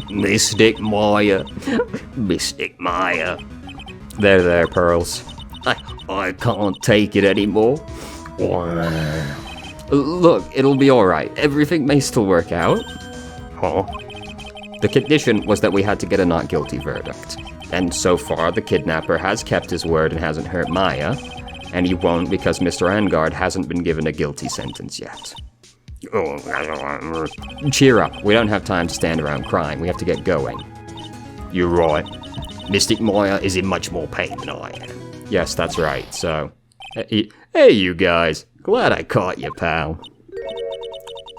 Mystic Maya. Mystic Maya. There, Pearls. I can't take it anymore. Look, it'll be alright. Everything may still work out. Huh? The condition was that we had to get a not guilty verdict. And so far, the kidnapper has kept his word and hasn't hurt Maya. And he won't because Mr. Angard hasn't been given a guilty sentence yet. Cheer up. We don't have time to stand around crying. We have to get going. You're right. Mystic Maya is in much more pain than I am. Yes, that's right. So, hey, you guys. Glad I caught you, pal.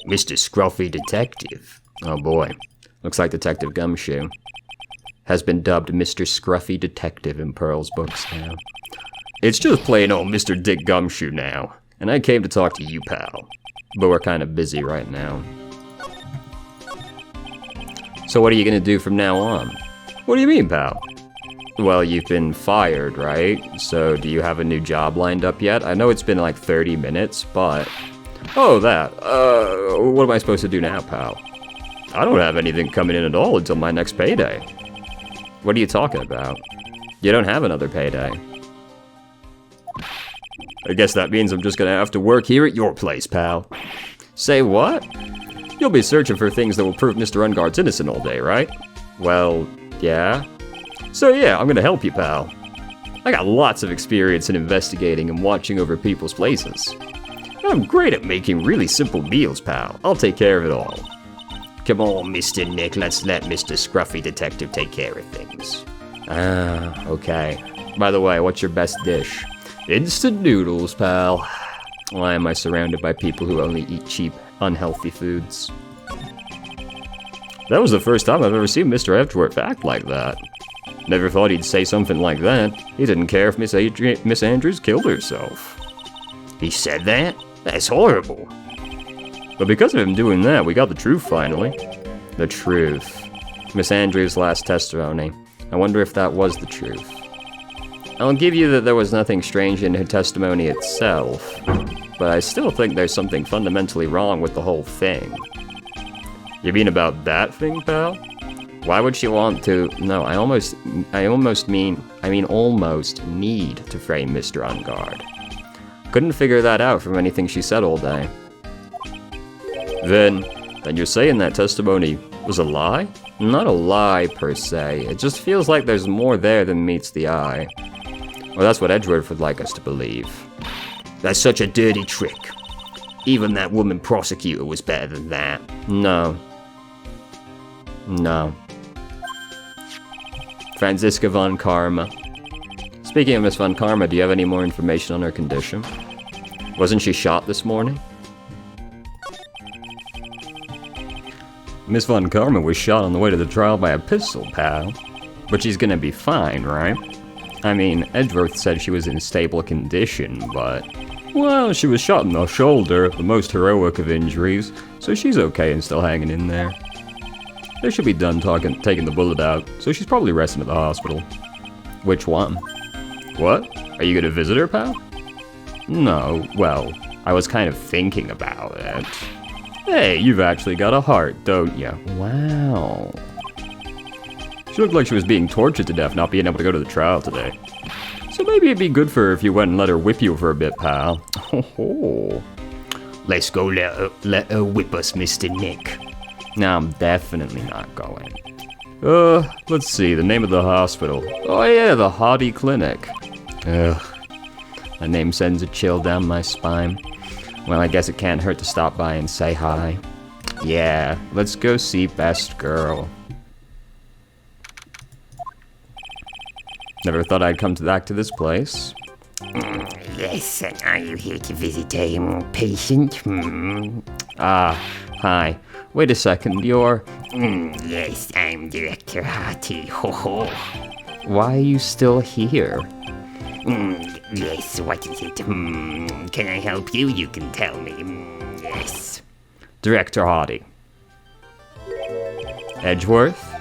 Mr. Scruffy Detective. Oh boy. Looks like Detective Gumshoe has been dubbed Mr. Scruffy Detective in Pearl's books now. It's just plain old Mr. Dick Gumshoe now. And I came to talk to you, pal. But we're kind of busy right now. So what are you gonna do from now on? What do you mean, pal? Well, you've been fired, right? So do you have a new job lined up yet? I know it's been like 30 minutes, but... Oh, that. What am I supposed to do now, pal? I don't have anything coming in at all until my next payday. What are you talking about? You don't have another payday. I guess that means I'm just gonna have to work here at your place, pal. Say what? You'll be searching for things that will prove Mr. Ungard's innocent all day, right? Well, yeah. So yeah, I'm gonna help you, pal. I got lots of experience in investigating and watching over people's places. And I'm great at making really simple deals, pal. I'll take care of it all. Come on, Mr. Nick, let's let Mr. Scruffy Detective take care of things. Ah, okay. By the way, what's your best dish? Instant noodles, pal. Why am I surrounded by people who only eat cheap, unhealthy foods? That was the first time I've ever seen Mr. Edgeworth act like that. Never thought he'd say something like that. He didn't care if Miss Andrews killed herself. He said that? That's horrible. But because of him doing that, we got the truth finally. The truth. Miss Andrews' last testimony. I wonder if that was the truth. I'll give you that there was nothing strange in her testimony itself, but I still think there's something fundamentally wrong with the whole thing. You mean about that thing, pal? Why would she want to... No, I almost need to frame Mr. Ungard. Couldn't figure that out from anything she said all day. Then you're saying that testimony was a lie? Not a lie, per se. It just feels like there's more there than meets the eye. Well, that's what Edgeworth would like us to believe. That's such a dirty trick. Even that woman prosecutor was better than that. No. Franziska von Karma. Speaking of Miss von Karma, do you have any more information on her condition? Wasn't she shot this morning? Miss von Karma was shot on the way to the trial by a pistol, pal. But she's gonna be fine, right? I mean, Edgeworth said she was in stable condition, but... Well, she was shot in the shoulder, the most heroic of injuries, so she's okay and still hanging in there. They should be done taking the bullet out, so she's probably resting at the hospital. Which one? What? Are you gonna visit her, pal? No, well, I was kind of thinking about it. Hey, you've actually got a heart, don't you? Wow. She looked like she was being tortured to death not being able to go to the trial today. So maybe it'd be good for her if you went and let her whip you for a bit, pal. Oh. Let's go let her whip us, Mr. Nick. No, I'm definitely not going. Let's see, the name of the hospital. Oh yeah, the Hardy Clinic. Ugh. That name sends a chill down my spine. Well, I guess it can't hurt to stop by and say hi. Yeah, let's go see Best Girl. Never thought I'd come back to this place. Yes, and are you here to visit a patient? Ah, hi. Wait a second, you're... Yes, I'm Director Harty, ho ho. Why are you still here? Yes, what is it? Can I help you? You can tell me. Yes. Director Hardy. Edgeworth?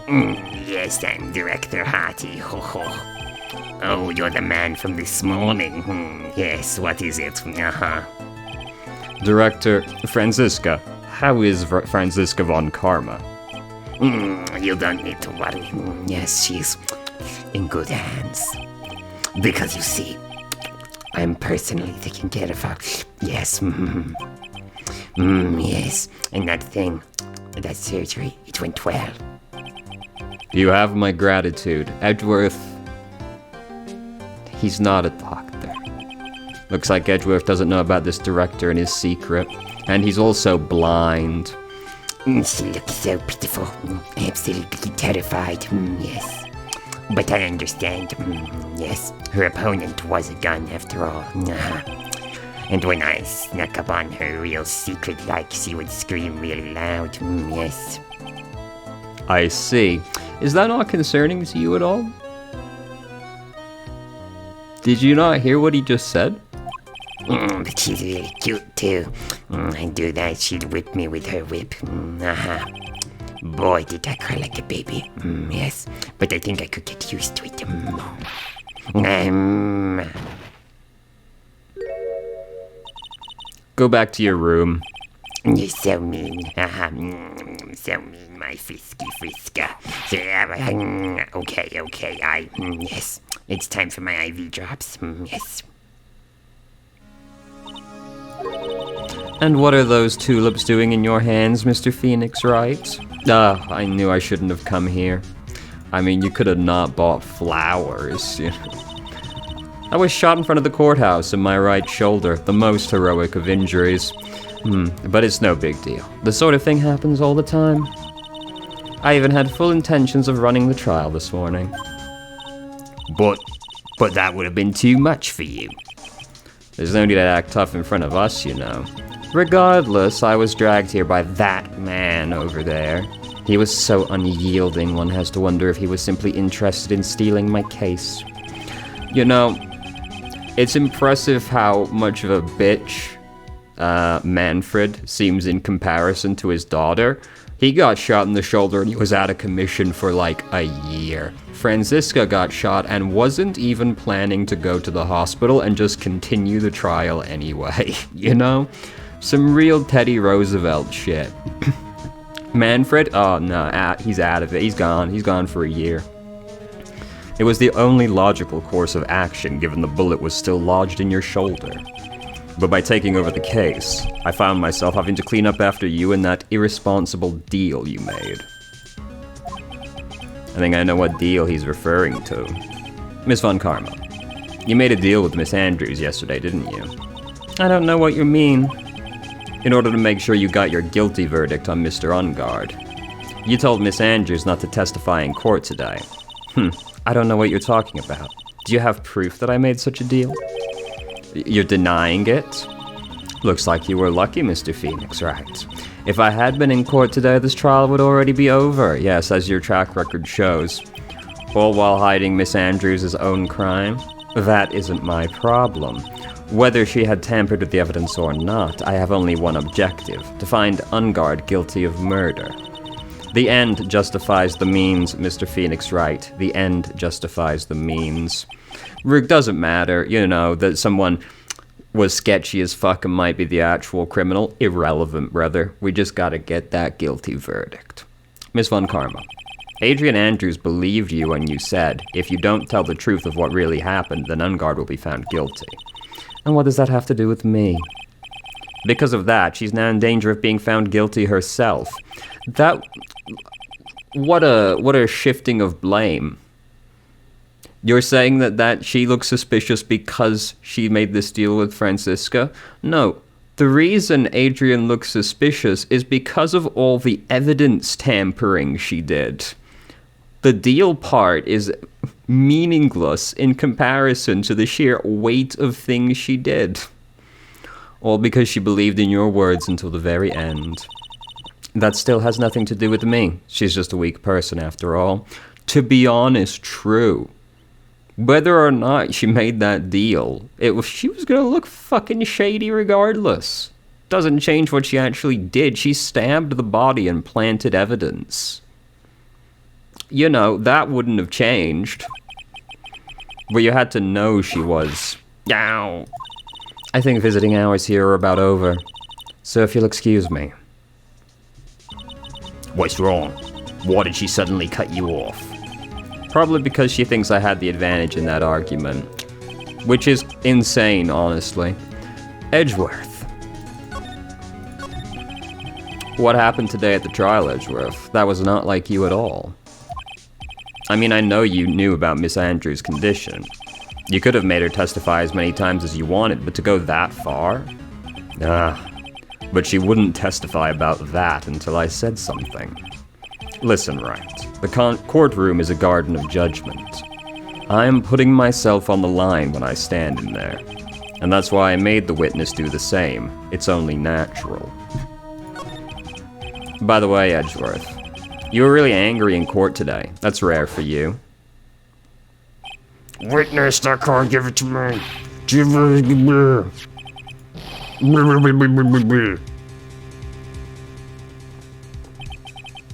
Yes, I'm Director Harty, ho ho. Oh, you're the man from this morning. Yes, what is it? Director Franziska. how is Franziska von Karma? You don't need to worry. Yes, she's in good hands. Because you see, I'm personally taking care of her. Yes. Yes. And that thing, that surgery, it went well. You have my gratitude. Edgeworth, he's not a doctor. Looks like Edgeworth doesn't know about this director and his secret. And he's also blind. She looks so pitiful. Absolutely terrified. Yes. But I understand. Yes. Her opponent was a gun after all. And when I snuck up on her real secret, like, she would scream really loud. Yes. I see. Is that not concerning to you at all? Did you not hear what he just said? But she's really cute too. I do that, she'd whip me with her whip. Boy, did I cry like a baby. Yes, but I think I could get used to it. Go back to your room. You're so mean. So mean, my frisky friska. Okay, yes. It's time for my IV drops. Yes. And what are those tulips doing in your hands, Mr. Phoenix Wright? I knew I shouldn't have come here. I mean, you could have not bought flowers, you know. I was shot in front of the courthouse in my right shoulder, the most heroic of injuries. But it's no big deal. The sort of thing happens all the time. I even had full intentions of running the trial this morning. But that would have been too much for you. There's no need to act tough in front of us, you know. Regardless, I was dragged here by that man over there. He was so unyielding, one has to wonder if he was simply interested in stealing my case. You know, it's impressive how much of a bitch Manfred seems in comparison to his daughter. He got shot in the shoulder and he was out of commission for like a year. Franziska got shot and wasn't even planning to go to the hospital and just continue the trial anyway, you know? Some real Teddy Roosevelt shit. Manfred? Oh no, he's out of it. He's gone. He's gone for a year. It was the only logical course of action given the bullet was still lodged in your shoulder. But by taking over the case, I found myself having to clean up after you and that irresponsible deal you made. I think I know what deal he's referring to. Miss Von Karma, you made a deal with Miss Andrews yesterday, didn't you? I don't know what you mean. In order to make sure you got your guilty verdict on Mr. Ungard. You told Miss Andrews not to testify in court today. I don't know what you're talking about. Do you have proof that I made such a deal? You're denying it? Looks like you were lucky, Mr. Phoenix, right? If I had been in court today, this trial would already be over. Yes, as your track record shows. All while hiding Miss Andrews' own crime? That isn't my problem. Whether she had tampered with the evidence or not, I have only one objective, to find Ungard guilty of murder. The end justifies the means, Mr. Phoenix Wright. The end justifies the means. It doesn't matter, you know, that someone was sketchy as fuck and might be the actual criminal. Irrelevant, brother. We just gotta get that guilty verdict. Miss Von Karma, Adrian Andrews believed you when you said, if you don't tell the truth of what really happened, then Ungard will be found guilty. And what does that have to do with me? Because of that, she's now in danger of being found guilty herself. What a shifting of blame. You're saying that she looks suspicious because she made this deal with Franziska? No. The reason Adrian looks suspicious is because of all the evidence tampering she did. The deal part is meaningless in comparison to the sheer weight of things she did. All because she believed in your words until the very end. That still has nothing to do with me. She's just a weak person after all. To be honest, true. Whether or not she made that deal, she was gonna look fucking shady regardless. Doesn't change what she actually did. She stabbed the body and planted evidence. You know, that wouldn't have changed. But you had to know she was. Ow. I think visiting hours here are about over. So if you'll excuse me. What's wrong? Why did she suddenly cut you off? Probably because she thinks I had the advantage in that argument. Which is insane, honestly. Edgeworth. What happened today at the trial, Edgeworth? That was not like you at all. I mean, I know you knew about Miss Andrews' condition. You could have made her testify as many times as you wanted, but to go that far? But she wouldn't testify about that until I said something. Listen, Wright. The courtroom is a garden of judgment. I am putting myself on the line when I stand in there. And that's why I made the witness do the same. It's only natural. By the way, Edgeworth, you were really angry in court today. That's rare for you. Witness, that card, give it to me. Give it to me.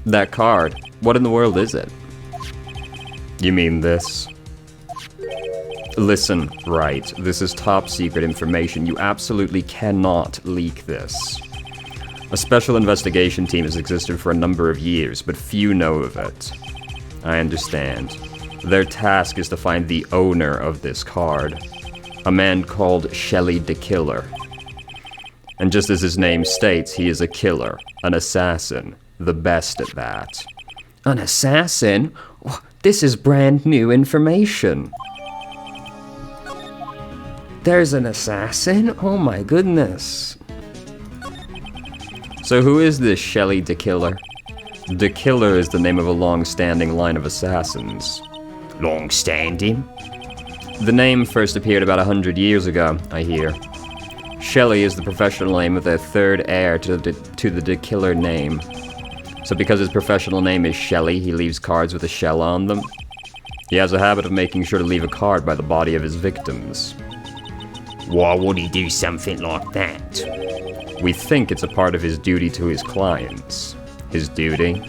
That card? What in the world is it? You mean this? Listen, Wright, this is top secret information. You absolutely cannot leak this. A special investigation team has existed for a number of years, but few know of it. I understand. Their task is to find the owner of this card, a man called Shelley the Killer. And just as his name states, he is a killer, an assassin, the best at that. An assassin? This is brand new information. There's an assassin? Oh my goodness. So who is this Shelley the Killer? The Killer is the name of a long-standing line of assassins. Long-standing? The name first appeared about 100 years ago, I hear. Shelley is the professional name of the third heir to the Killer name. So because his professional name is Shelley, he leaves cards with a shell on them. He has a habit of making sure to leave a card by the body of his victims. Why would he do something like that? We think it's a part of his duty to his clients. His duty?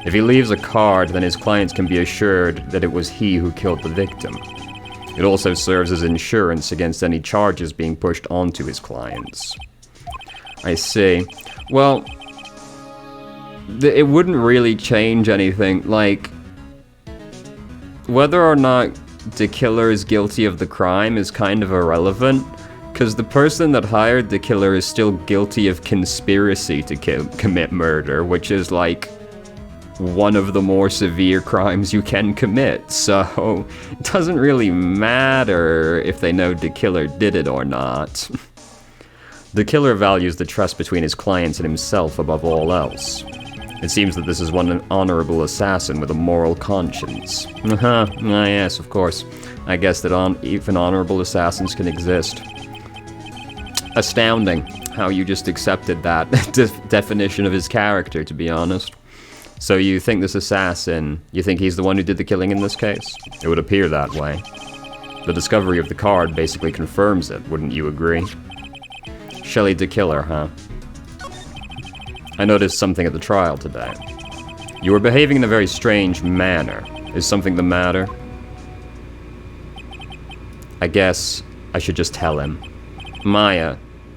If he leaves a card, then his clients can be assured that it was he who killed the victim. It also serves as insurance against any charges being pushed onto his clients. I see. Well, it wouldn't really change anything. Like, whether or not the killer is guilty of the crime is kind of irrelevant, because the person that hired the killer is still guilty of conspiracy to commit murder, which is like one of the more severe crimes you can commit, so it doesn't really matter if they know the killer did it or not. The killer values the trust between his clients and himself above all else. It seems that this is one honorable assassin with a moral conscience. Yes, of course. I guess that even honorable assassins can exist. Astounding how you just accepted that definition of his character, to be honest. So you think this assassin, you think he's the one who did the killing in this case? It would appear that way. The discovery of the card basically confirms it, wouldn't you agree? Shelley the Killer, huh? I noticed something at the trial today. You were behaving in a very strange manner. Is something the matter? I guess I should just tell him. Maya,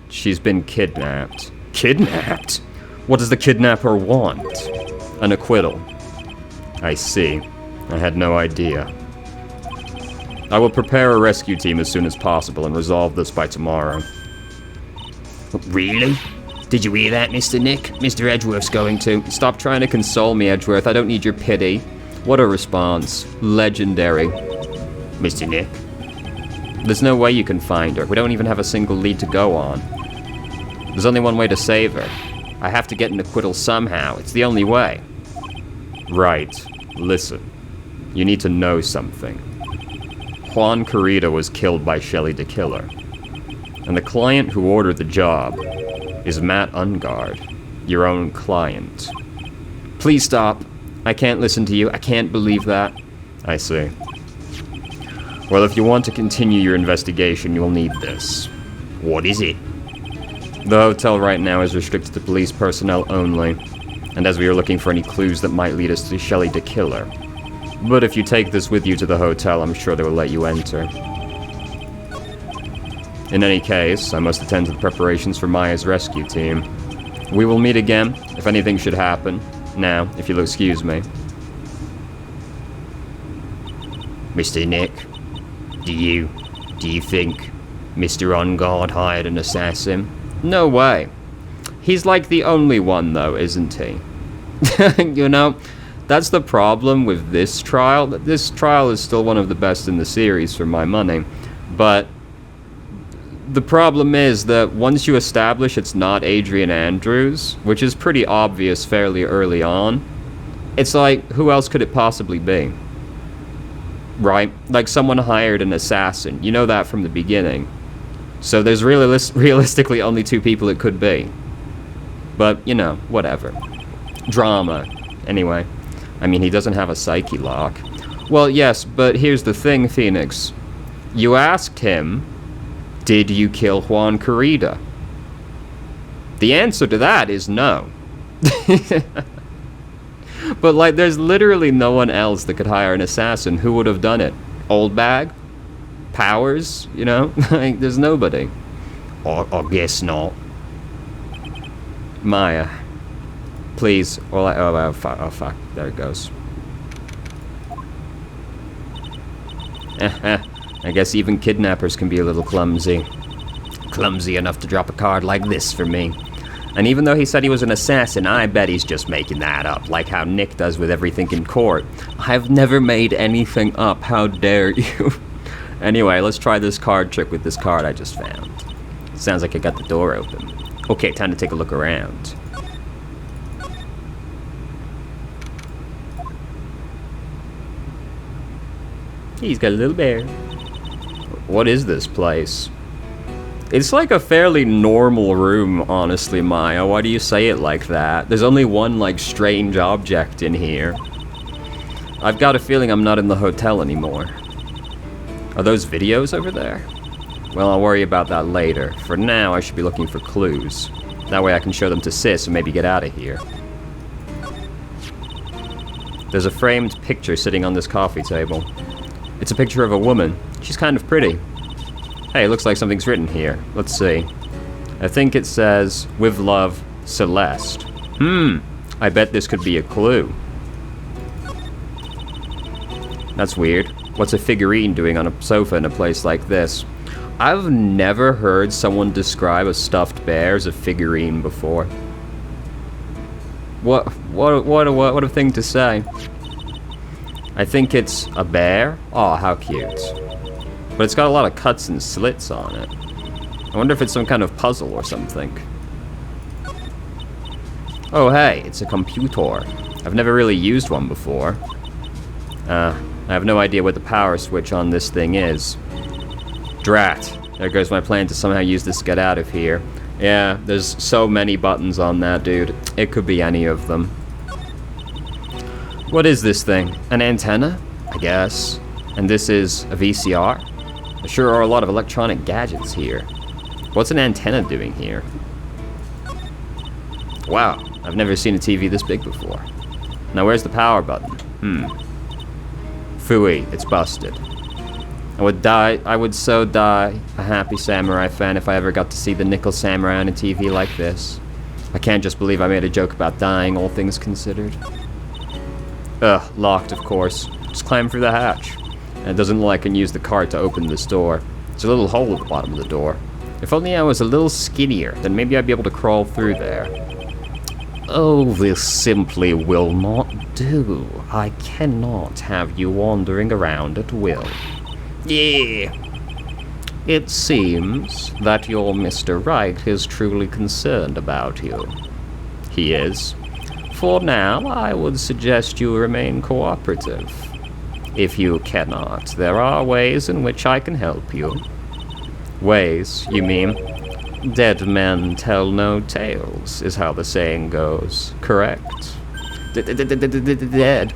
she's been kidnapped. Kidnapped? What does the kidnapper want? An acquittal. I see. I had no idea. I will prepare a rescue team as soon as possible and resolve this by tomorrow. Really? Did you hear that, Mr. Nick? Mr. Edgeworth's going to. Stop trying to console me, Edgeworth. I don't need your pity. What a response. Legendary. Mr. Nick? There's no way you can find her. We don't even have a single lead to go on. There's only one way to save her. I have to get an acquittal somehow. It's the only way. Right. Listen. You need to know something. Juan Carrita was killed by Shelley the Killer. And the client who ordered the job is Matt Ungard, your own client. Please stop. I can't listen to you. I can't believe that. I see. Well, if you want to continue your investigation, you'll need this. What is it? The hotel right now is restricted to police personnel only, and as we are looking for any clues that might lead us to Shelley the Killer. But if you take this with you to the hotel, I'm sure they will let you enter. In any case, I must attend to the preparations for Maya's rescue team. We will meet again, if anything should happen. Now, if you'll excuse me. Mr. Nick, do you think Mr. On Guard hired an assassin? No way. He's like the only one, though, isn't he? You know, that's the problem with this trial. This trial is still one of the best in the series for my money. But the problem is that once you establish it's not Adrian Andrews, which is pretty obvious fairly early on, it's like, who else could it possibly be? Right? Like, someone hired an assassin. You know that from the beginning. So there's realistically only two people it could be. But, you know, whatever. Drama. Anyway. I mean, he doesn't have a psyche lock. Well, yes, but here's the thing, Phoenix. You asked him, did you kill Juan Corrida? The answer to that is no. But, like, there's literally no one else that could hire an assassin. Who would have done it? Old Bag? Powers? You know? Like, there's nobody. I guess not. Maya. Please. Oh, fuck. There it goes. I guess even kidnappers can be a little clumsy. Clumsy enough to drop a card like this for me. And even though he said he was an assassin, I bet he's just making that up, like how Nick does with everything in court. I've never made anything up, how dare you? Anyway, let's try this card trick with this card I just found. Sounds like I got the door open. Okay, time to take a look around. He's got a little bear. What is this place? It's like a fairly normal room, honestly, Maya. Why do you say it like that? There's only one, like, strange object in here. I've got a feeling I'm not in the hotel anymore. Are those videos over there? Well, I'll worry about that later. For now, I should be looking for clues. That way I can show them to Sis and maybe get out of here. There's a framed picture sitting on this coffee table. It's a picture of a woman. She's kind of pretty. Hey, looks like something's written here. Let's see. I think it says, with love, Celeste. I bet this could be a clue. That's weird. What's a figurine doing on a sofa in a place like this? I've never heard someone describe a stuffed bear as a figurine before. What a thing to say. I think it's a bear. Oh, how cute. But it's got a lot of cuts and slits on it. I wonder if it's some kind of puzzle or something. Oh, hey, it's a computer. I've never really used one before. I have no idea what the power switch on this thing is. Drat. There goes my plan to somehow use this to get out of here. Yeah, there's so many buttons on that, dude. It could be any of them. What is this thing? An antenna? I guess. And this is a VCR? There sure are a lot of electronic gadgets here. What's an antenna doing here? Wow, I've never seen a TV this big before. Now where's the power button? Phooey, it's busted. I would so die a happy samurai fan if I ever got to see the nickel samurai on a TV like this. I can't just believe I made a joke about dying, all things considered. Ugh, locked of course. Just climb through the hatch. And it doesn't look like I can use the card to open this door. There's a little hole at the bottom of the door. If only I was a little skinnier, then maybe I'd be able to crawl through there. Oh, this simply will not do. I cannot have you wandering around at will. Yeah. It seems that your Mr. Wright is truly concerned about you. He is. For now, I would suggest you remain cooperative. If you cannot, there are ways in which I can help you. Ways, you mean? Dead men tell no tales, is how the saying goes, correct? Dead.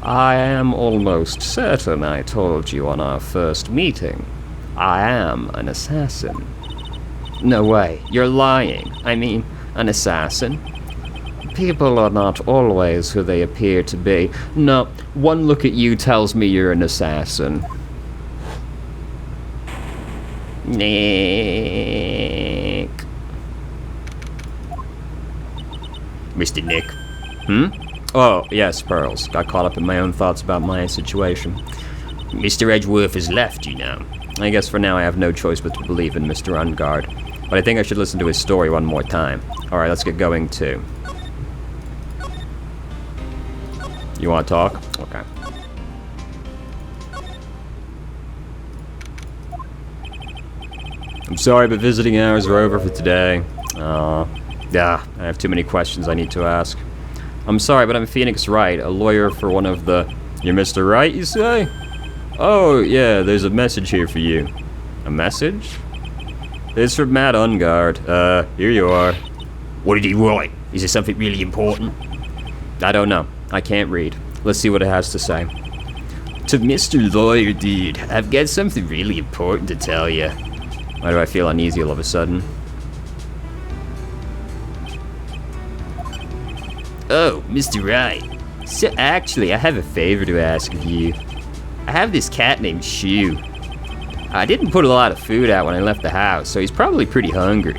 I am almost certain I told you on our first meeting. I am an assassin. No way, you're lying. I mean, an assassin? People are not always who they appear to be. No, one look at you tells me you're an assassin. Nick. Mr. Nick, Oh, yes, Pearls. Got caught up in my own thoughts about my situation. Mr. Edgeworth has left, you know. I guess for now I have no choice but to believe in Mr. Ungard. But I think I should listen to his story one more time. Alright, let's get going too. You want to talk? Okay. I'm sorry, but visiting hours are over for today. Yeah, I have too many questions I need to ask. I'm sorry, but I'm Phoenix Wright, a lawyer for one of the... You're Mr. Wright, you say? Oh, yeah, there's a message here for you. A message? It's from Matt Ungard. Here you are. What did he write? Is it something really important? I don't know. I can't read. Let's see what it has to say. To Mr. Lawyer Dude, I've got something really important to tell you. Why do I feel uneasy all of a sudden? Oh, Mr. Wright. So actually, I have a favor to ask of you. I have this cat named Shoe. I didn't put a lot of food out when I left the house, so he's probably pretty hungry.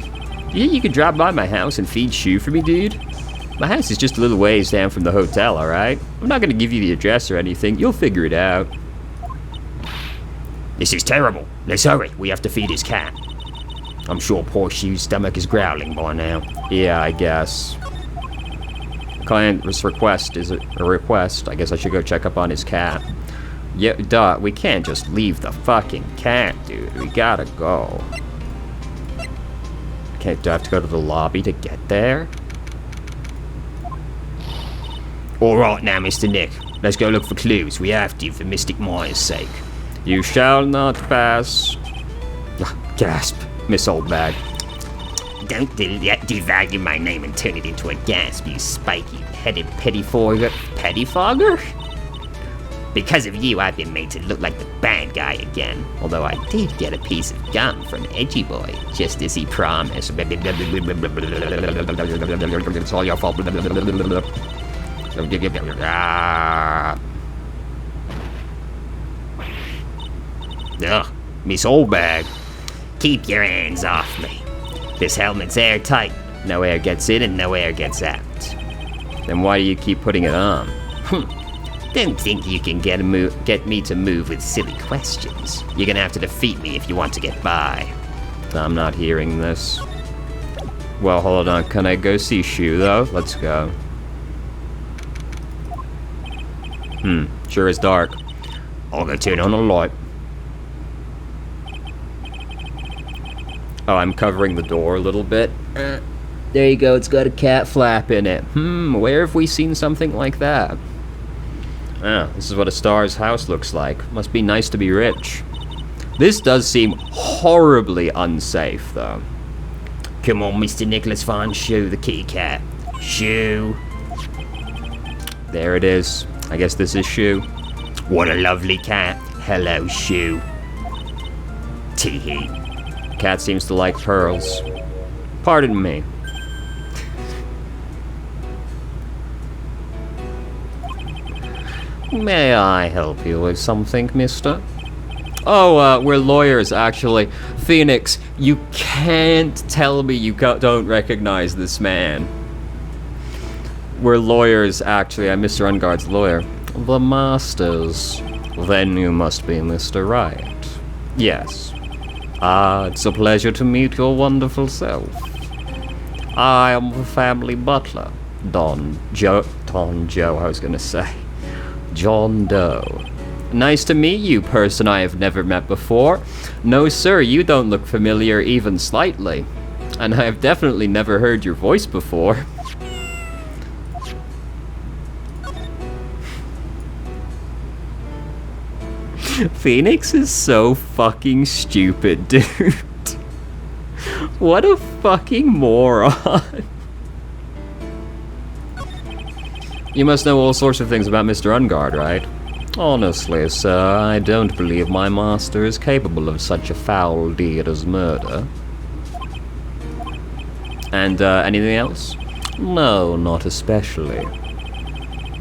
You could drop by my house and feed Shoe for me, dude? My house is just a little ways down from the hotel, alright? I'm not gonna give you the address or anything, you'll figure it out. This is terrible. Let's hurry, we have to feed his cat. I'm sure poor Shoe's stomach is growling by now. Yeah, I guess. Client's request is a request. I guess I should go check up on his cat. Yeah, duh, we can't just leave the fucking cat, dude. We gotta go. Okay, do I have to go to the lobby to get there? Alright now, Mr. Nick. Let's go look for clues. We have to, for Mystic Maya's sake. You shall not pass. Gasp. Miss Oldbag. Don't devalue my name and turn it into a gasp, you spiky-headed pettifogger. Because of you, I've been made to look like the bad guy again. Although I did get a piece of gum from Edgy Boy, just as he promised. It's all your fault. Ugh, Miss Oldbag. Keep your hands off me. This helmet's airtight. No air gets in and no air gets out. Then why do you keep putting it on? Don't think you can get me to move with silly questions. You're gonna have to defeat me if you want to get by. I'm not hearing this. Well, hold on. Can I go see Shoe, though? Let's go. Sure is dark. I'll go turn on the light. Oh, I'm covering the door a little bit. There you go, it's got a cat flap in it. Where have we seen something like that? Ah, this is what a star's house looks like. Must be nice to be rich. This does seem horribly unsafe, though. Come on, Mr. Nicholas, find Shoe, the kitty cat. Shoe. There it is. I guess this is Shoe. What a lovely cat. Hello, Shoe. Tee-hee. Cat seems to like pearls. Pardon me. May I help you with something, mister? Oh, we're lawyers, actually. Phoenix, you can't tell me you don't recognize this man. We're lawyers, actually. I'm Mr. Ungard's lawyer. The Masters. Then you must be Mr. Wright. Yes. Ah, it's a pleasure to meet your wonderful self. I am the family butler, John Doe. Nice to meet you, person I have never met before. No, sir, you don't look familiar even slightly. And I have definitely never heard your voice before. Phoenix is so fucking stupid, dude. What a fucking moron. You must know all sorts of things about Mr. Ungard, right? Honestly, sir, I don't believe my master is capable of such a foul deed as murder. And, anything else? No, not especially.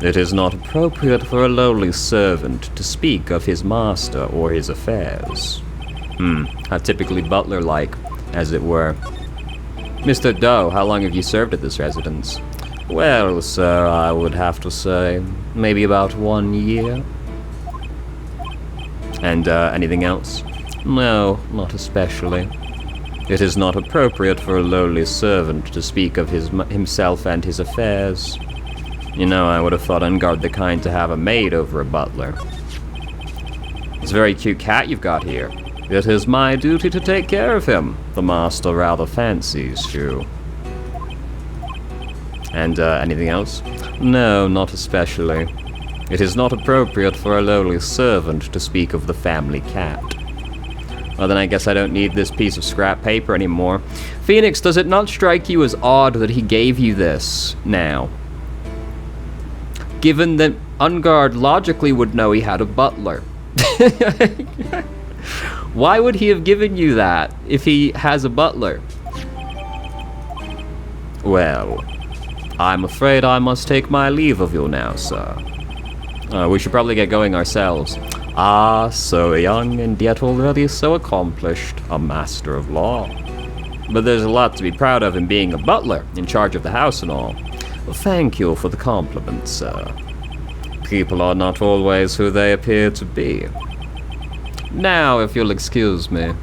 It is not appropriate for a lowly servant to speak of his master or his affairs. How typically butler-like, as it were. Mr. Doe, how long have you served at this residence? Well, sir, I would have to say maybe about 1 year. And, anything else? No, not especially. It is not appropriate for a lowly servant to speak of himself and his affairs. You know, I would have thought Ungard the kind to have a maid over a butler. It's a very cute cat you've got here. It is my duty to take care of him. The master rather fancies you. And, anything else? No, not especially. It is not appropriate for a lowly servant to speak of the family cat. Well, then I guess I don't need this piece of scrap paper anymore. Phoenix, does it not strike you as odd that he gave you this now? Given that Ungard logically would know he had a butler. Why would he have given you that if he has a butler? Well, I'm afraid I must take my leave of you now, sir. We should probably get going ourselves. Ah, so young and yet already so accomplished, a master of law. But there's a lot to be proud of in being a butler, in charge of the house and all. Well, thank you for the compliment, sir. People are not always who they appear to be. Now, if you'll excuse me.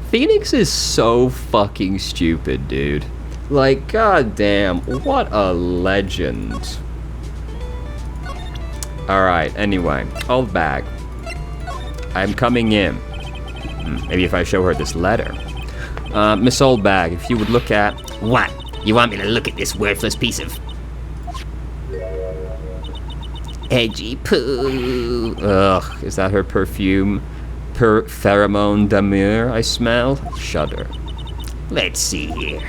Phoenix is so fucking stupid, dude. Like, goddamn, what a legend. Alright, anyway, old bag. I'm coming in. Maybe if I show her this letter. Miss Oldbag, if you would look at... What? You want me to look at this worthless piece of... edgy poo? Ugh, is that her perfume? Pheromone d'amour I smell? Shudder. Let's see here.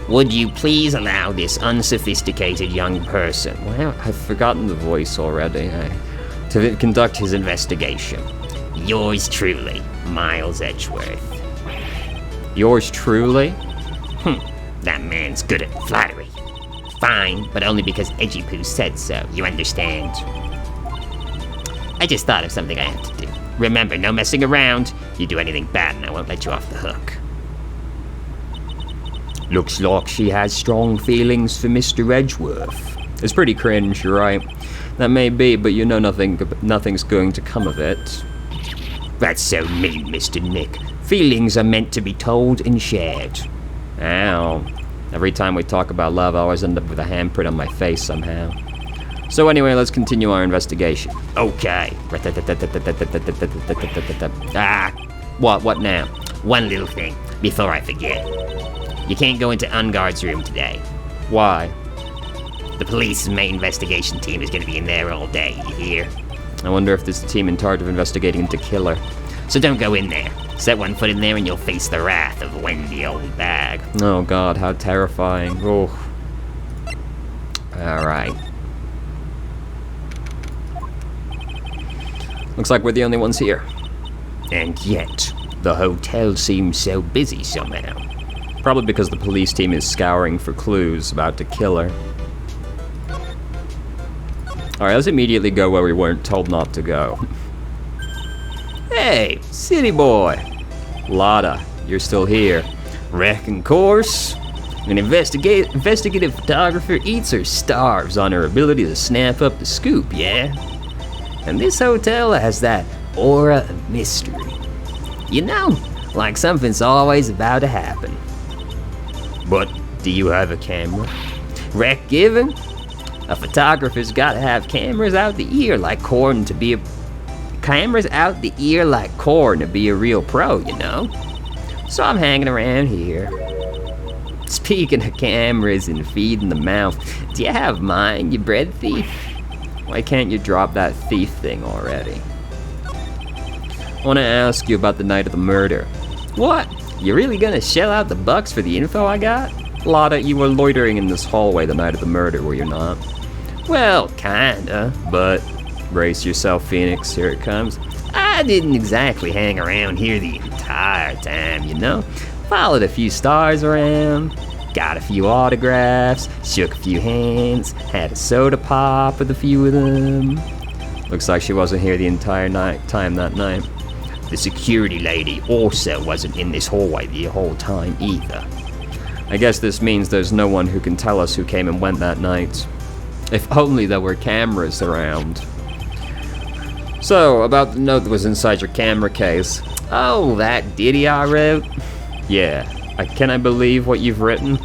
Would you please allow this unsophisticated young person... Well, I've forgotten the voice already. To conduct his investigation. Yours truly, Miles Edgeworth. Yours truly? That man's good at flattery. Fine, but only because Edgy Poo said so, you understand? I just thought of something I have to do. Remember, no messing around. You do anything bad and I won't let you off the hook. Looks like she has strong feelings for Mr. Edgeworth. It's pretty cringe, you're right. That may be, but you know nothing's going to come of it. That's so mean, Mr. Nick. Feelings are meant to be told and shared. Ow. Every time we talk about love, I always end up with a handprint on my face somehow. So anyway, let's continue our investigation. Okay. What now? One little thing, before I forget. You can't go into Ungard's room today. Why? The police's main investigation team is going to be in there all day, you hear? I wonder if there's a team in charge of investigating into Killer. So don't go in there. Set one foot in there and you'll face the wrath of Wendy Oldbag. Oh god, how terrifying. Oh. Alright. Looks like we're the only ones here. And yet, the hotel seems so busy somehow. Probably because the police team is scouring for clues about the killer. Alright, let's immediately go where we weren't told not to go. Hey, city boy! Lotta, you're still here. Reckon course. An investigative photographer eats or starves on her ability to snap up the scoop, yeah? And this hotel has that aura of mystery. You know, like something's always about to happen. But do you have a camera? Rec given? A photographer's gotta have cameras out the ear like corn to be a... Cameras out the ear like corn to be a real pro, you know? So I'm hanging around here. Speaking of cameras and feeding the mouth, do you have mine, you bread thief? Why can't you drop that thief thing already? I want to ask you about the night of the murder. What? You really gonna shell out the bucks for the info I got? Lotta, you were loitering in this hallway the night of the murder, were you not? Well, kinda, but... Brace yourself, Phoenix, here it comes. I didn't exactly hang around here the entire time, you know? Followed a few stars around, got a few autographs, shook a few hands, had a soda pop with a few of them. Looks like she wasn't here the entire time that night. The security lady also wasn't in this hallway the whole time either. I guess this means there's no one who can tell us who came and went that night. If only there were cameras around. So, about the note that was inside your camera case. Oh, that ditty I wrote? Yeah. Can I believe what you've written?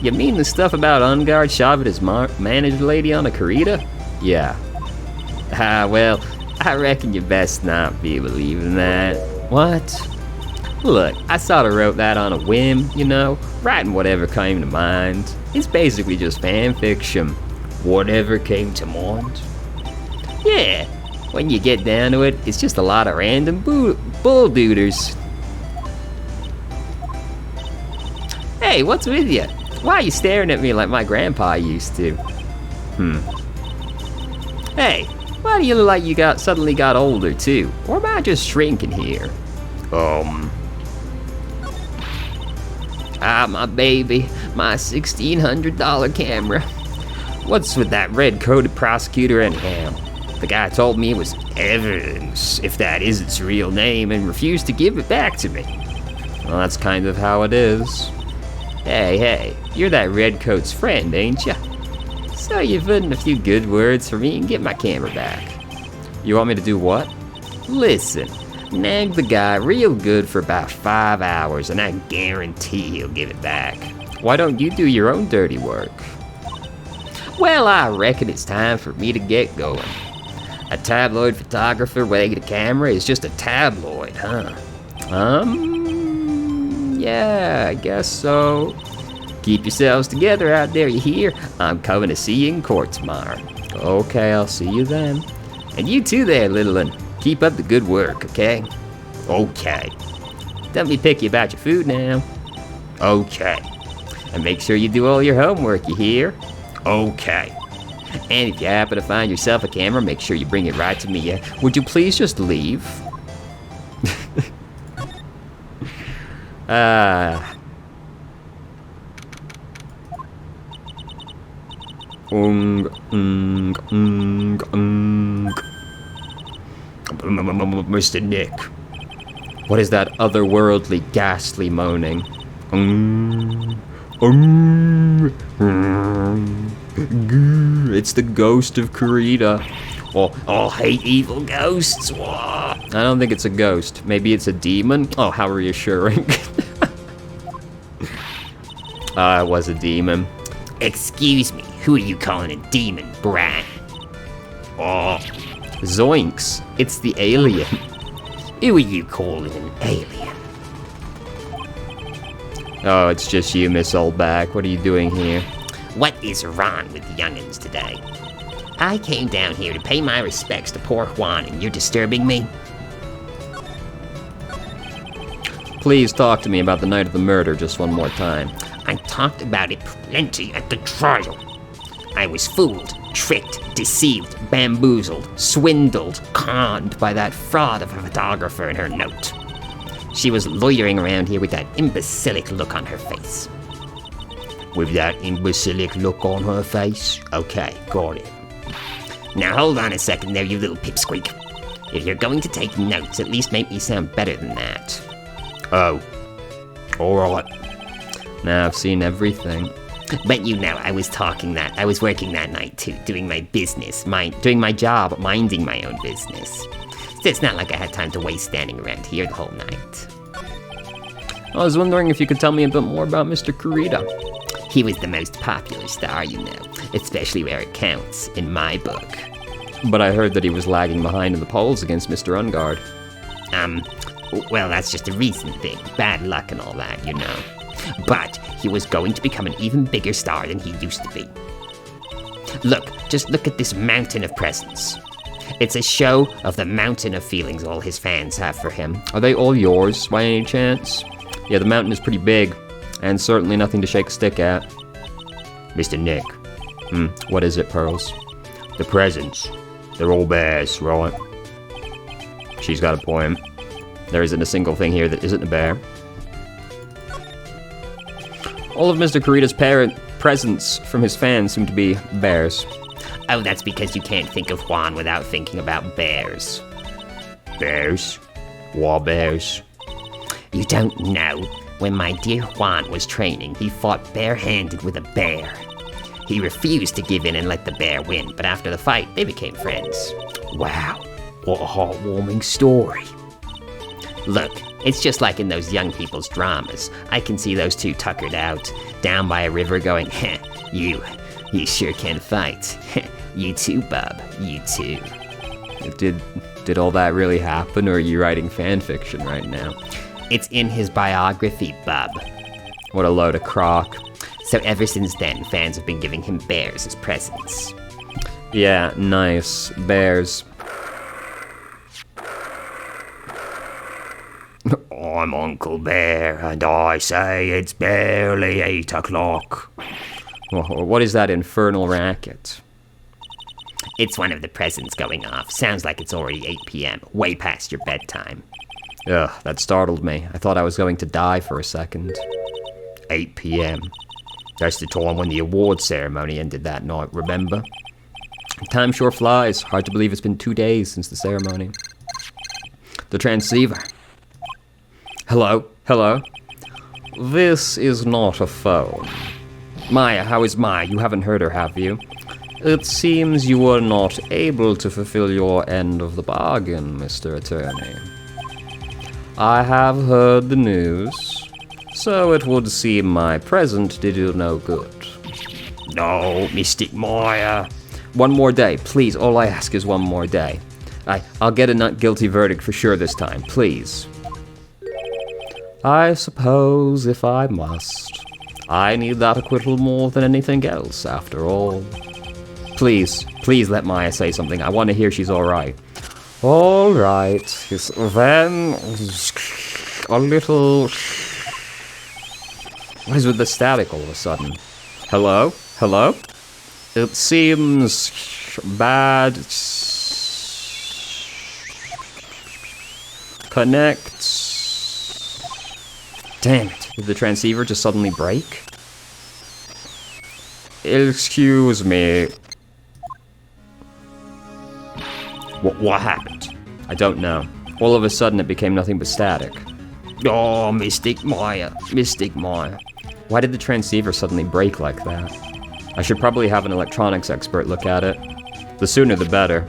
You mean the stuff about Ungard shoving his managed lady on a corrida? Yeah. Well, I reckon you best not be believing that. What? Look, I sorta wrote that on a whim, you know, writing whatever came to mind. It's basically just fan fiction. Whatever came to mind? Yeah, when you get down to it, it's just a lot of random bull-dooders. Hey, what's with you? Why are you staring at me like my grandpa used to? Hey, why do you look like you suddenly got older too? Or am I just shrinking here? My baby, my $1,600 camera. What's with that red-coated prosecutor anyhow? The guy told me it was evidence, if that is its real name, and refused to give it back to me. Well, that's kind of how it is. Hey, you're that redcoat's friend, ain't ya? So you put in a few good words for me and get my camera back. You want me to do what? Listen, nag the guy real good for about 5 hours, and I guarantee he'll give it back. Why don't you do your own dirty work? Well, I reckon it's time for me to get going. A tabloid photographer with a camera is just a tabloid, huh? Yeah, I guess so. Keep yourselves together out there, you hear? I'm coming to see you in court tomorrow. Okay, I'll see you then. And you too there, little one. Keep up the good work, okay? Okay. Don't be picky about your food now. Okay. And make sure you do all your homework, you hear? Okay. And if you happen to find yourself a camera, make sure you bring it right to me, yeah? Would you please just leave? Mr. Nick. What is that otherworldly, ghastly moaning? It's the ghost of Kurita. Oh, hate evil ghosts. Whoa. I don't think it's a ghost. Maybe it's a demon? Oh, how reassuring. It was a demon. Excuse me, who are you calling a demon, brat? Oh, zoinks. It's the alien. Who are you calling an alien? Oh, it's just you, Miss Oldback. What are you doing here? What is wrong with the young'uns today? I came down here to pay my respects to poor Juan, and you're disturbing me? Please talk to me about the night of the murder just one more time. I talked about it plenty at the trial. I was fooled, tricked, deceived, bamboozled, swindled, conned by that fraud of a photographer and her note. She was loitering around here with that imbecilic look on her face. With that imbecilic look on her face? Okay, got it. Now hold on a second there, you little pipsqueak. If you're going to take notes, at least make me sound better than that. Oh. Alright. Now I've seen everything. But you know, I was working that night too, doing my business, doing my job, minding my own business. So it's not like I had time to waste standing around here the whole night. I was wondering if you could tell me a bit more about Mr. Kurita. He was the most popular star, you know, especially where it counts, in my book. But I heard that he was lagging behind in the polls against Mr. Ungard. Well, that's just a recent thing, bad luck and all that, you know. But he was going to become an even bigger star than he used to be. Just look at this mountain of presents. It's a show of the mountain of feelings all his fans have for him. Are they all yours, by any chance? Yeah, the mountain is pretty big, and certainly nothing to shake a stick at. Mr. Nick. What is it, Pearls? The presents. They're all bears, right? She's got a point. There isn't a single thing here that isn't a bear. All of Mr. Kurita's presents from his fans seem to be bears. Oh, that's because you can't think of Juan without thinking about bears. Bears? What bears? You don't know? When my dear Juan was training, he fought barehanded with a bear. He refused to give in and let the bear win, but after the fight, they became friends. Wow, what a heartwarming story. Look, it's just like in those young people's dramas. I can see those two tuckered out, down by a river going, heh, you sure can fight. You too, bub, you too. Did all that really happen, or are you writing fan fiction right now? It's in his biography, bub. What a load of crock. So ever since then, fans have been giving him bears as presents. Yeah, nice. Bears. I'm Uncle Bear, and I say it's barely 8 o'clock. What is that infernal racket? It's one of the presents going off. Sounds like it's already 8 p.m., way past your bedtime. Ugh, that startled me. I thought I was going to die for a second. 8 p.m. That's the time when the award ceremony ended that night, remember? Time sure flies. Hard to believe it's been 2 days since the ceremony. The transceiver. Hello? Hello? This is not a phone. Maya, how is Maya? You haven't heard her, have you? It seems you were not able to fulfill your end of the bargain, Mr. Attorney. I have heard the news, so it would seem my present did you no good. No, Mystic Maya. One more day, please. All I ask is one more day. I'll get a not guilty verdict for sure this time, please. I suppose if I must. I need that acquittal more than anything else, after all. Please let Maya say something. I want to hear she's alright. Alright. Then a little... What is with the static all of a sudden? Hello? Hello? It seems bad. Connects. Damn it. Did the transceiver just suddenly break? Excuse me. What happened? I don't know. All of a sudden it became nothing but static. Oh, Mystic Maya. Mystic Maya. Why did the transceiver suddenly break like that? I should probably have an electronics expert look at it. The sooner the better.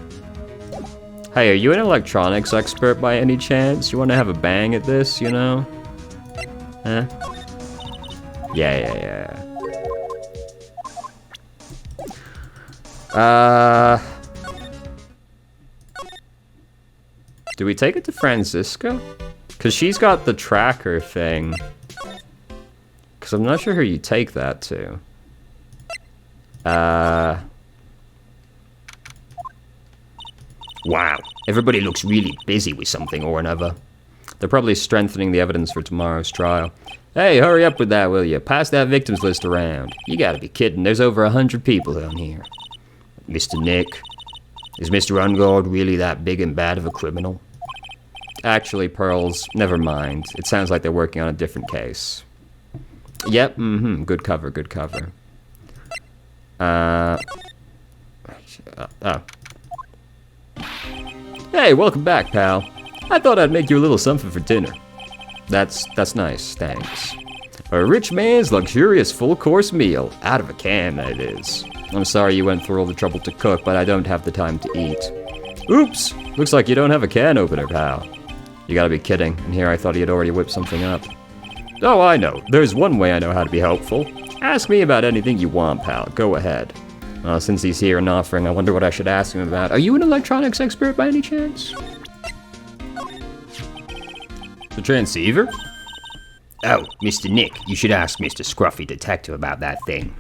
Hey, are you an electronics expert by any chance? You want to have a bang at this, you know? Huh? Yeah. Do we take it to Francisco? Because she's got the tracker thing. Because I'm not sure who you take that to. Wow, everybody looks really busy with something or another. They're probably strengthening the evidence for tomorrow's trial. Hey, hurry up with that, will you? Pass that victims list around. You gotta be kidding, there's over 100 people down here. Mr. Nick, is Mr. Ungard really that big and bad of a criminal? Actually, Pearls, never mind. It sounds like they're working on a different case. Yep, good cover. Hey, welcome back, pal. I thought I'd make you a little something for dinner. That's nice, thanks. A rich man's luxurious full-course meal. Out of a can, that is. I'm sorry you went through all the trouble to cook, but I don't have the time to eat. Oops! Looks like you don't have a can opener, pal. You gotta be kidding, and here I thought he had already whipped something up. Oh, I know. There's one way I know how to be helpful. Ask me about anything you want, pal. Go ahead. Since he's here and offering, I wonder what I should ask him about. Are you an electronics expert by any chance? The transceiver? Oh, Mr. Nick, you should ask Mr. Scruffy Detective about that thing.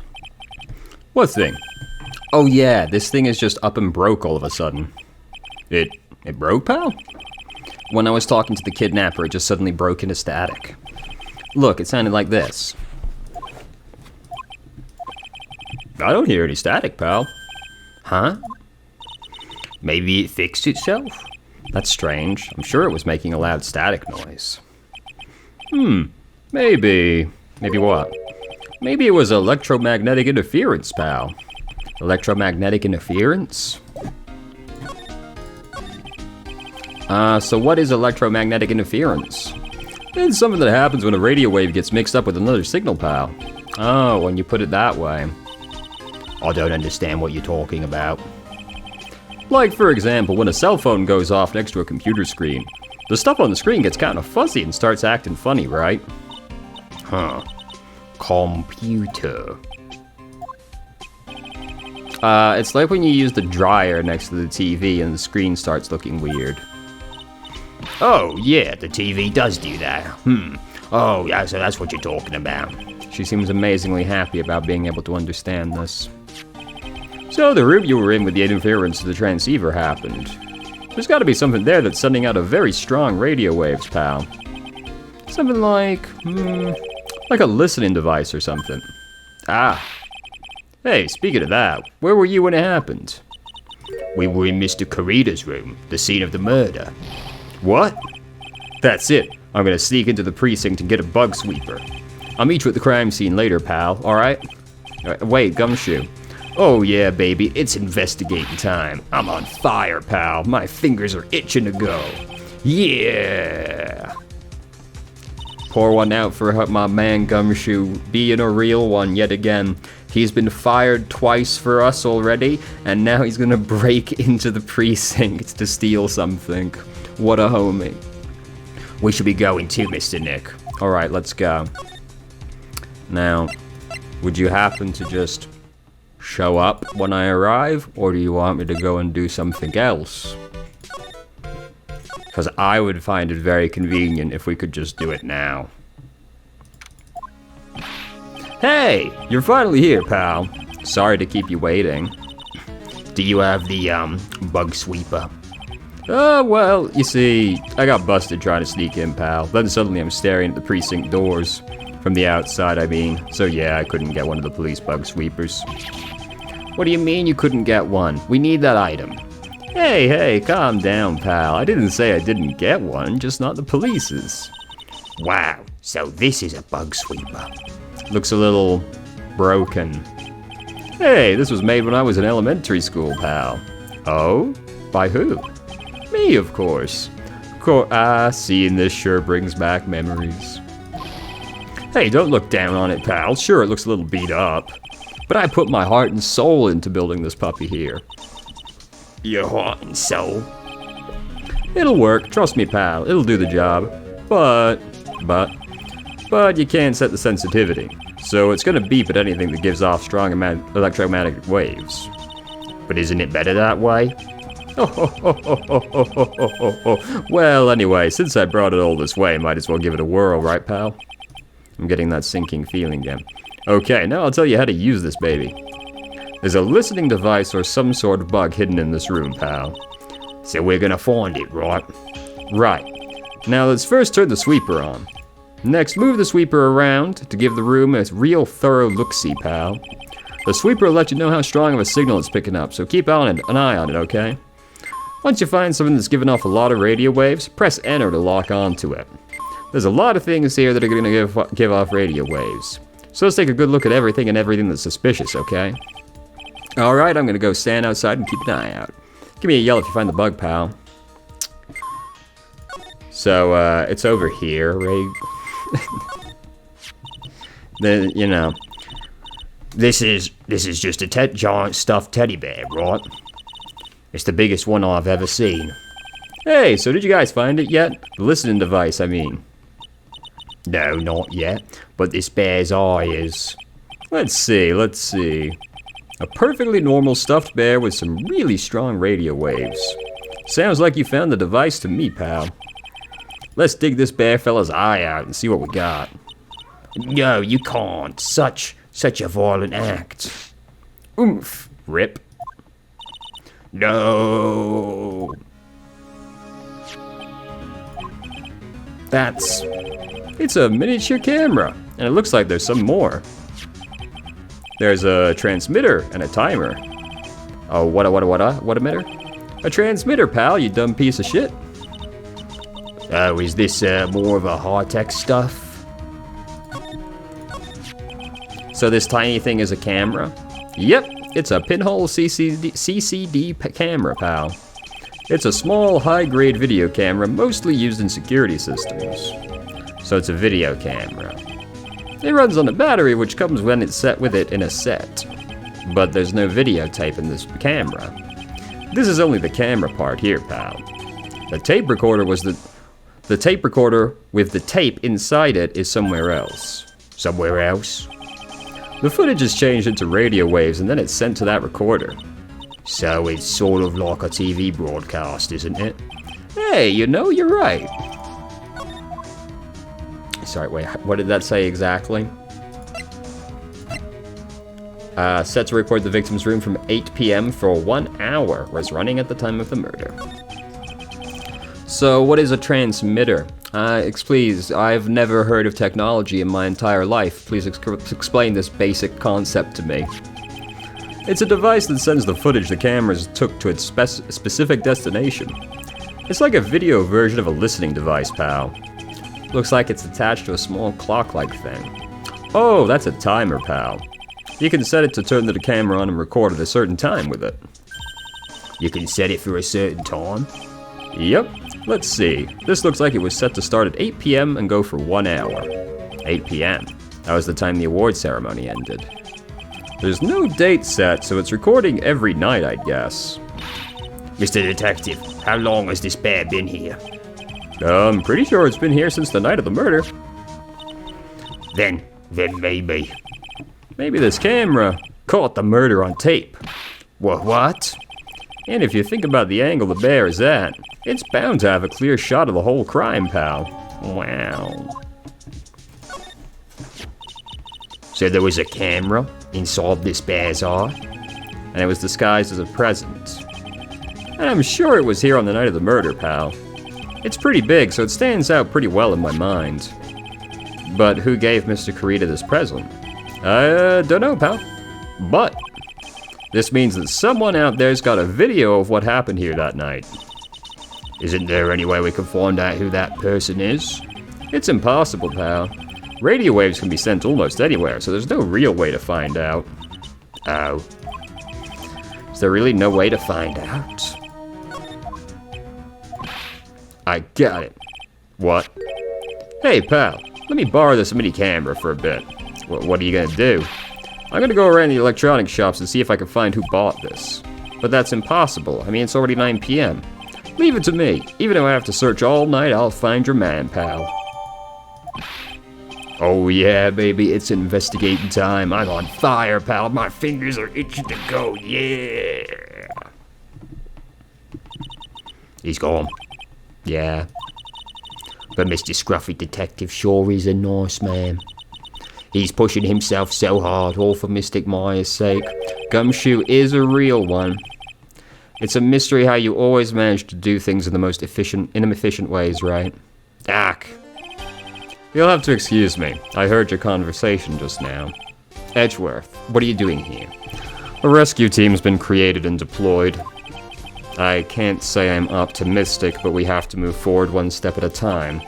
What thing? Oh yeah, this thing is just up and broke all of a sudden. It broke, pal? When I was talking to the kidnapper, it just suddenly broke into static. Look, it sounded like this. I don't hear any static, pal. Huh? Maybe it fixed itself? That's strange. I'm sure it was making a loud static noise. Maybe. Maybe what? Maybe it was electromagnetic interference, pal. Electromagnetic interference? So what is electromagnetic interference? It's something that happens when a radio wave gets mixed up with another signal, pal. Oh, when you put it that way. I don't understand what you're talking about. Like, for example, when a cell phone goes off next to a computer screen. The stuff on the screen gets kind of fuzzy and starts acting funny, right? Huh. Computer. It's like when you use the dryer next to the TV and the screen starts looking weird. Oh, yeah, the TV does do that. Oh, yeah, so that's what you're talking about. She seems amazingly happy about being able to understand this. So the room you were in with the interference of the transceiver happened. There's gotta be something there that's sending out a very strong radio waves, pal. Something like a listening device or something. Ah. Hey, speaking of that, where were you when it happened? We were in Mr. Carita's room, the scene of the murder. What? That's it. I'm gonna sneak into the precinct and get a bug sweeper. I'll meet you at the crime scene later, pal, alright? Wait, Gumshoe. Oh yeah, baby, it's investigating time. I'm on fire, pal. My fingers are itching to go. Yeah! Pour one out for my man Gumshoe being a real one yet again. He's been fired twice for us already, and now he's gonna break into the precinct to steal something. What a homie. We should be going too, Mr. Nick. Alright, let's go. Now, would you happen to just show up when I arrive, or do you want me to go and do something else? Because I would find it very convenient if we could just do it now. Hey, you're finally here, pal. Sorry to keep you waiting. Do you have the, bug sweeper? Well, you see, I got busted trying to sneak in, pal. Then suddenly I'm staring at the precinct doors. From the outside, I mean. So yeah, I couldn't get one of the police bug sweepers. What do you mean you couldn't get one? We need that item. Hey, calm down, pal. I didn't say I didn't get one, just not the police's. Wow, so this is a bug sweeper. Looks a little broken. Hey, this was made when I was in elementary school, pal. Oh? By who? Me, of course. Seeing this sure brings back memories. Hey, don't look down on it, pal. Sure, it looks a little beat up. But I put my heart and soul into building this puppy here. Your heart and soul? It'll work, trust me, pal. It'll do the job. But you can't set the sensitivity. So it's gonna beep at anything that gives off strong electromagnetic waves. But isn't it better that way? Well, anyway, since I brought it all this way, might as well give it a whirl, right, pal? I'm getting that sinking feeling again. Okay, now I'll tell you how to use this baby. There's a listening device or some sort of bug hidden in this room, pal. So we're gonna find it, right? Right. Now let's first turn the sweeper on. Next, move the sweeper around to give the room a real thorough look-see, pal. The sweeper will let you know how strong of a signal it's picking up, so keep an eye on it, okay? Once you find something that's giving off a lot of radio waves, press enter to lock onto it. There's a lot of things here that are going to give off radio waves. So let's take a good look at everything that's suspicious, okay? Alright, I'm going to go stand outside and keep an eye out. Give me a yell if you find the bug, pal. So, it's over here, right? This is just a giant stuffed teddy bear, right? It's the biggest one I've ever seen. Hey, so did you guys find it yet? The listening device, I mean. No, not yet, but this bear's eye is... Let's see. A perfectly normal stuffed bear with some really strong radio waves. Sounds like you found the device to me, pal. Let's dig this bear fella's eye out and see what we got. No, you can't. Such a violent act. Oomph. Rip. No. It's a miniature camera, and it looks like there's some more. There's a transmitter and a timer. Oh, what emitter? A transmitter, pal, you dumb piece of shit. Oh, is this more of a high-tech stuff? So this tiny thing is a camera? Yep, it's a pinhole CCD camera, pal. It's a small, high-grade video camera mostly used in security systems. So it's a video camera. It runs on a battery which comes when it's set with it in a set. But there's no videotape in this camera. This is only the camera part here, pal. The tape recorder was the tape recorder with the tape inside it is somewhere else. Somewhere else? The footage is changed into radio waves and then it's sent to that recorder. So it's sort of like a TV broadcast, isn't it? Hey, you know, you're right. Sorry, wait, what did that say exactly? Set to record the victim's room from 8 p.m. for 1 hour was running at the time of the murder. So, what is a transmitter? Please, I've never heard of technology in my entire life. Please explain this basic concept to me. It's a device that sends the footage the cameras took to its specific destination. It's like a video version of a listening device, pal. Looks like it's attached to a small clock-like thing. Oh, that's a timer, pal. You can set it to turn the camera on and record at a certain time with it. You can set it for a certain time? Yep. Let's see. This looks like it was set to start at 8 p.m. and go for 1 hour. 8 p.m. That was the time the award ceremony ended. There's no date set, so it's recording every night, I guess. Mr. Detective, how long has this bear been here? I'm pretty sure it's been here since the night of the murder. Then maybe. Maybe this camera caught the murder on tape. What? And if you think about the angle the bear is at, it's bound to have a clear shot of the whole crime, pal. Wow. So there was a camera inside this bear's eye? And it was disguised as a present. And I'm sure it was here on the night of the murder, pal. It's pretty big, so it stands out pretty well in my mind. But who gave Mr. Kurita this present? I don't know, pal. But this means that someone out there's got a video of what happened here that night. Isn't there any way we can find out who that person is? It's impossible, pal. Radio waves can be sent almost anywhere, so there's no real way to find out. Oh. Is there really no way to find out? I got it. What? Hey, pal, let me borrow this mini camera for a bit. What are you gonna do? I'm gonna go around the electronic shops and see if I can find who bought this. But that's impossible. I mean, it's already 9 p.m. Leave it to me. Even though I have to search all night, I'll find your man, pal. Oh yeah, baby, it's investigating time. I'm on fire, pal. My fingers are itching to go, yeah. He's gone. Yeah. But Mr. Scruffy Detective sure is a nice man. He's pushing himself so hard, all for Mystic Maya's sake. Gumshoe is a real one. It's a mystery how you always manage to do things in the most inefficient ways, right? Doc. You'll have to excuse me. I heard your conversation just now. Edgeworth, what are you doing here? A rescue team's been created and deployed. I can't say I'm optimistic, but we have to move forward one step at a time.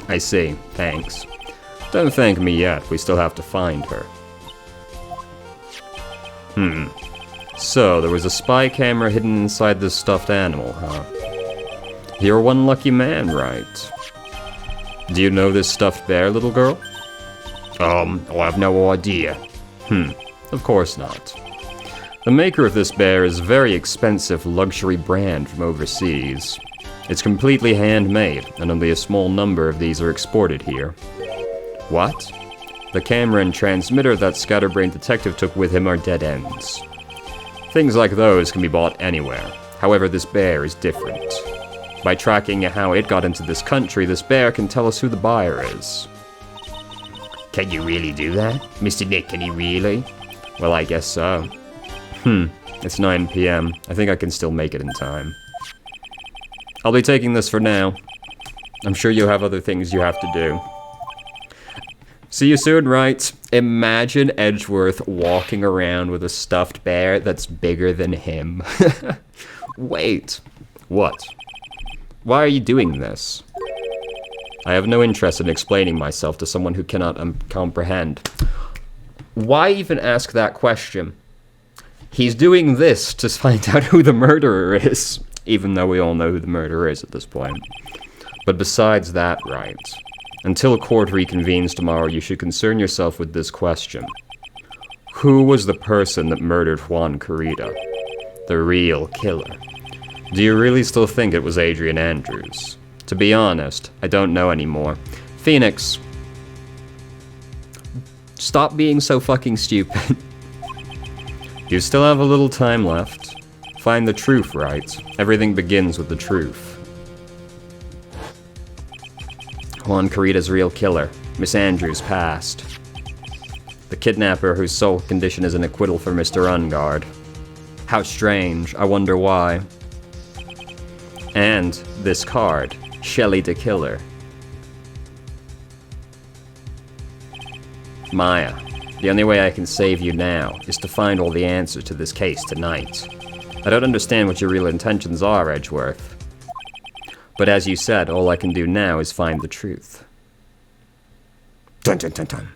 I see. Thanks. Don't thank me yet. We still have to find her. So, there was a spy camera hidden inside this stuffed animal, huh? You're one lucky man, right? Do you know this stuffed bear, little girl? I have no idea. Of course not. The maker of this bear is a very expensive luxury brand from overseas. It's completely handmade, and only a small number of these are exported here. What? The camera and transmitter that Scatterbrain Detective took with him are dead ends. Things like those can be bought anywhere. However, this bear is different. By tracking how it got into this country, this bear can tell us who the buyer is. Can you really do that? Mr. Nick, can you really? Well, I guess so. It's 9 p.m. I think I can still make it in time. I'll be taking this for now. I'm sure you have other things you have to do. See you soon, Wright. Imagine Edgeworth walking around with a stuffed bear that's bigger than him. Wait. What? Why are you doing this? I have no interest in explaining myself to someone who cannot comprehend. Why even ask that question? He's doing this to find out who the murderer is, even though we all know who the murderer is at this point. But besides that, right, Until court reconvenes tomorrow, you should concern yourself with this question. Who was the person that murdered Juan Carita? The real killer. Do you really still think it was Adrian Andrews? To be honest, I don't know anymore. Phoenix, stop being so fucking stupid. You still have a little time left. Find the truth, Wright. Everything begins with the truth. Juan Carita's real killer. Miss Andrews passed. The kidnapper whose sole condition is an acquittal for Mr. Ungard. How strange. I wonder why. And this card. Shelley the Killer. Maya, the only way I can save you now is to find all the answers to this case tonight. I don't understand what your real intentions are, Edgeworth. But as you said, all I can do now is find the truth. Dun dun dun dun.